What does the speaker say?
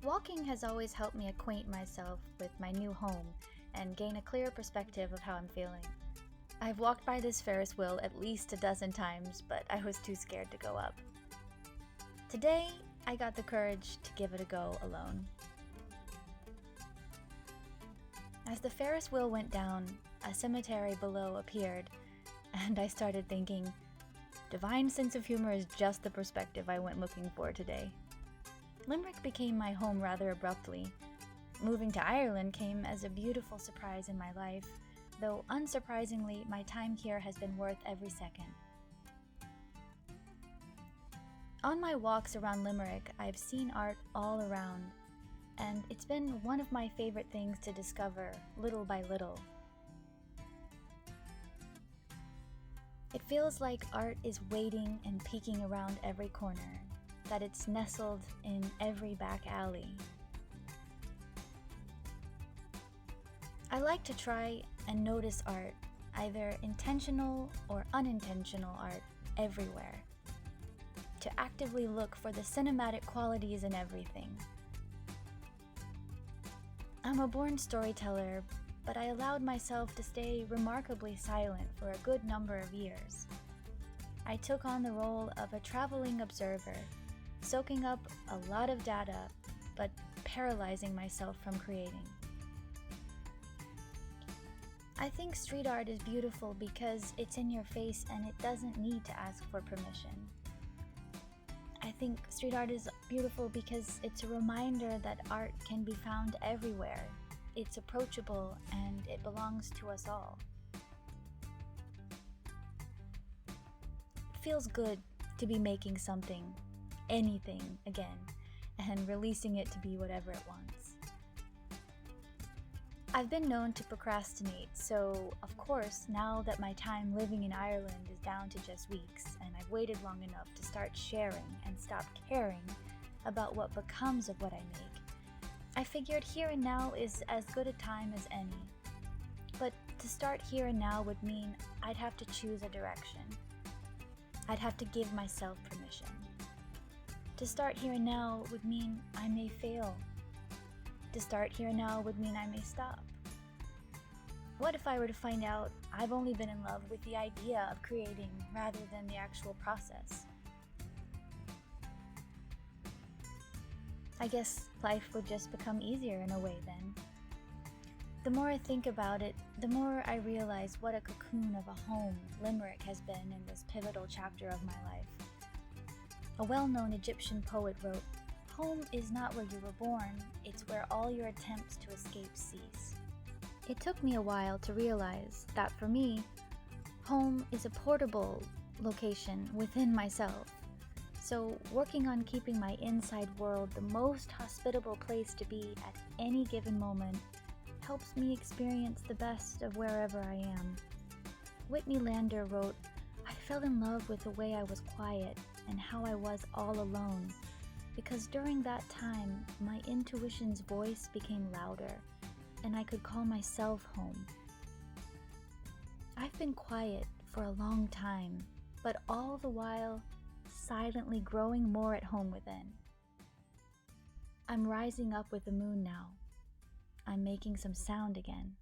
Walking has always helped me acquaint myself with my new home and gain a clear perspective of how I'm feeling. I've walked by this Ferris wheel at least a dozen times, but I was too scared to go up. Today, I got the courage to give it a go alone. As the Ferris wheel went down, a cemetery below appeared, and I started thinking, divine sense of humor is just the perspective I went looking for today. Limerick became my home rather abruptly. Moving to Ireland came as a beautiful surprise in my life, though unsurprisingly, my time here has been worth every second. On my walks around Limerick, I've seen art all around, and it's been one of my favorite things to discover, little by little. It feels like art is waiting and peeking around every corner, that it's nestled in every back alley. I like to try and notice art, either intentional or unintentional art, everywhere. To actively look for the cinematic qualities in everything. I'm a born storyteller, but I allowed myself to stay remarkably silent for a good number of years. I took on the role of a traveling observer, soaking up a lot of data, but paralyzing myself from creating. I think street art is beautiful because it's in your face and it doesn't need to ask for permission. I think street art is beautiful because it's a reminder that art can be found everywhere. It's approachable and it belongs to us all. It feels good to be making something, anything again, and releasing it to be whatever it wants. I've been known to procrastinate, so of course, now that my time living in Ireland is down to just weeks, and I've waited long enough to start sharing and stop caring about what becomes of what I make, I figured here and now is as good a time as any. But to start here and now would mean I'd have to choose a direction. I'd have to give myself permission. To start here and now would mean I may fail. To start here and now would mean I may stop. What if I were to find out I've only been in love with the idea of creating rather than the actual process? I guess life would just become easier in a way then. The more I think about it, the more I realize what a cocoon of a home Limerick has been in this pivotal chapter of my life. A well-known Egyptian poet wrote, "Home is not where you were born, it's where all your attempts to escape cease." It took me a while to realize that for me, home is a portable location within myself. So working on keeping my inside world the most hospitable place to be at any given moment helps me experience the best of wherever I am. Whitney Lander wrote, "I fell in love with the way I was quiet and how I was all alone, because during that time, my intuition's voice became louder, and I could call myself home." I've been quiet for a long time, but all the while, silently growing more at home within. I'm rising up with the moon now. I'm making some sound again.